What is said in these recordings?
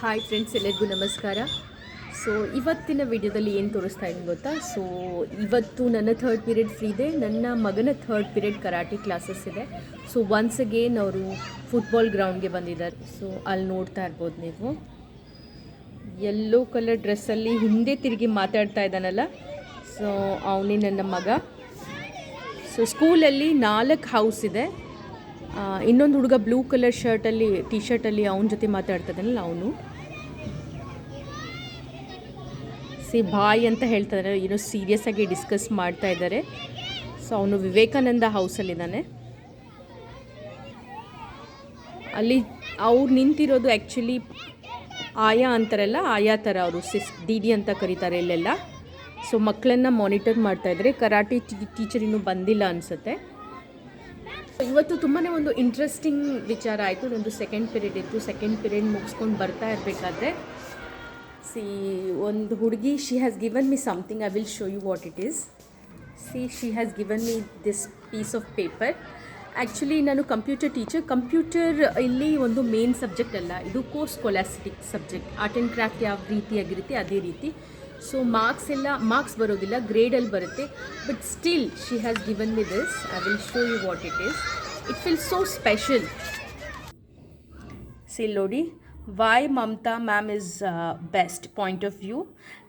Hi friends, ಎಲ್ಲರಿಗೂ ನಮಸ್ಕಾರ. So ಇವತ್ತಿನ ವಿಡಿಯೋದಲ್ಲಿ ಏನು ತೋರಿಸ್ತಾ ಇದ್ದೀನಿ ಗೊತ್ತಾ? ಸೊ ಇವತ್ತು ನನ್ನ ಥರ್ಡ್ ಪೀರಿಯಡ್ ಫ್ರೀ ಇದೆ. ನನ್ನ ಮಗನ ಥರ್ಡ್ ಪೀರಿಯಡ್ ಕರಾಟೆ ಕ್ಲಾಸಸ್ ಇದೆ. ಸೊ ಒನ್ಸ್ ಅಗೇನ್ ಅವರು ಫುಟ್ಬಾಲ್ ಗ್ರೌಂಡ್ಗೆ ಬಂದಿದ್ದಾರೆ. ಸೊ ಅಲ್ಲಿ ನೋಡ್ತಾ ಇರ್ಬೋದು ನೀವು, ಯೆಲ್ಲೋ ಕಲರ್ ಡ್ರೆಸ್ಸಲ್ಲಿ ಹಿಂದೆ ತಿರುಗಿ ಮಾತಾಡ್ತಾ ಇದ್ದಾನಲ್ಲ, ಸೊ ಅವನೇ ನನ್ನ ಮಗ. ಸೊ ಸ್ಕೂಲಲ್ಲಿ 4 ಹೌಸ್ ಇದೆ. ಇನ್ನೊಂದು ಹುಡುಗ ಬ್ಲೂ ಕಲರ್ ಟೀ ಶರ್ಟಲ್ಲಿ ಅವನ ಜೊತೆ ಮಾತಾಡ್ತಾ ಇದ್ದಾನಲ್ಲ ಅವನು. ಬಾಯ್ ಅಂತ ಹೇಳ್ತಾ ಇದ್ದಾರೆ, ಏನೋ ಸೀರಿಯಸ್ ಆಗಿ ಡಿಸ್ಕಸ್ ಮಾಡ್ತಾ ಇದ್ದಾರೆ. ಸೊ ಅವನು ವಿವೇಕಾನಂದ ಹೌಸಲ್ಲಿದ್ದಾನೆ. ಅಲ್ಲಿ ಅವ್ರು ನಿಂತಿರೋದು ಆ್ಯಕ್ಚುಲಿ ಆಯಾ ಅಂತಾರಲ್ಲ, ಆಯಾ ಥರ ಅವರು ಡಿ ಡಿ ಅಂತ ಕರೀತಾರೆ ಇಲ್ಲೆಲ್ಲ. ಸೊ ಮಕ್ಕಳನ್ನು ಮಾನಿಟರ್ ಮಾಡ್ತಾ ಇದ್ದಾರೆ. ಕರಾಟೆ ಟೀಚರ್ ಇನ್ನೂ ಬಂದಿಲ್ಲ ಅನಿಸುತ್ತೆ. ಇವತ್ತು ತುಂಬಾ ಒಂದು ಇಂಟ್ರೆಸ್ಟಿಂಗ್ ವಿಚಾರ ಆಯಿತು. ನಂದು ಸೆಕೆಂಡ್ ಪೀರಿಯಡ್ ಇತ್ತು. ಸೆಕೆಂಡ್ ಪೀರಿಯಡ್ ಮುಗಿಸ್ಕೊಂಡು ಬರ್ತಾ ಇರಬೇಕಾದ್ರೆ ಒಂದು ಹುಡುಗಿ, she has given me something. I will show you what it is. She has given me this piece of paper. Actually ನಾನು ಕಂಪ್ಯೂಟರ್ ಟೀಚರ್. ಕಂಪ್ಯೂಟರ್ ಇಲ್ಲಿ ಒಂದು ಮೇನ್ ಸಬ್ಜೆಕ್ಟ್ ಅಲ್ಲ, ಇದು course scholastic subject. Art and craft ಯಾವ ರೀತಿಯಾಗಿರುತ್ತೆ ಅದೇ ರೀತಿ. So marks ಬರೋದಿಲ್ಲ, ಗ್ರೇಡಲ್ಲಿ ಬರುತ್ತೆ. But still she has given me this. I will show you what it is. It feels so special. ನೋಡಿ, why Mamata ma'am is best point of view.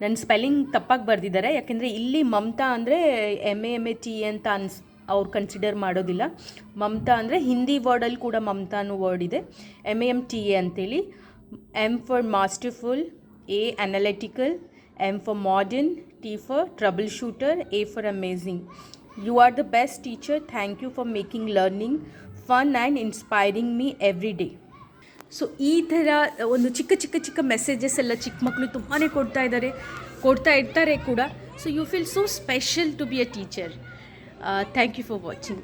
ನನ್ನ spelling ತಪ್ಪಾಗಿ ಬರೆದಿದ್ದಾರೆ, ಯಾಕೆಂದರೆ ಇಲ್ಲಿ ಮಮತಾ ಅಂದರೆ MAMATA ಅಂತ ಅವ್ರು ಕನ್ಸಿಡರ್ ಮಾಡೋದಿಲ್ಲ. ಮಮತಾ ಅಂದರೆ ಹಿಂದಿ ವರ್ಡಲ್ಲಿ ಕೂಡ ಮಮತಾ ಅನ್ನೋ ವರ್ಡ್ ಇದೆ, MAMTA ಅಂತೇಳಿ. M for masterful, A analytical, M for modern, T for troubleshooter, A for amazing. You are the best teacher. Thank you for making learning fun and inspiring me every day. So ಈ ಥರ ಒಂದು ಚಿಕ್ಕ messages ಎಲ್ಲ ಚಿಕ್ಕ ಮಕ್ಕಳು ತುಂಬಾ ಕೊಡ್ತಾ ಇರ್ತಾರೆ ಕೂಡ. So you feel so special to be a teacher. Thank you for watching.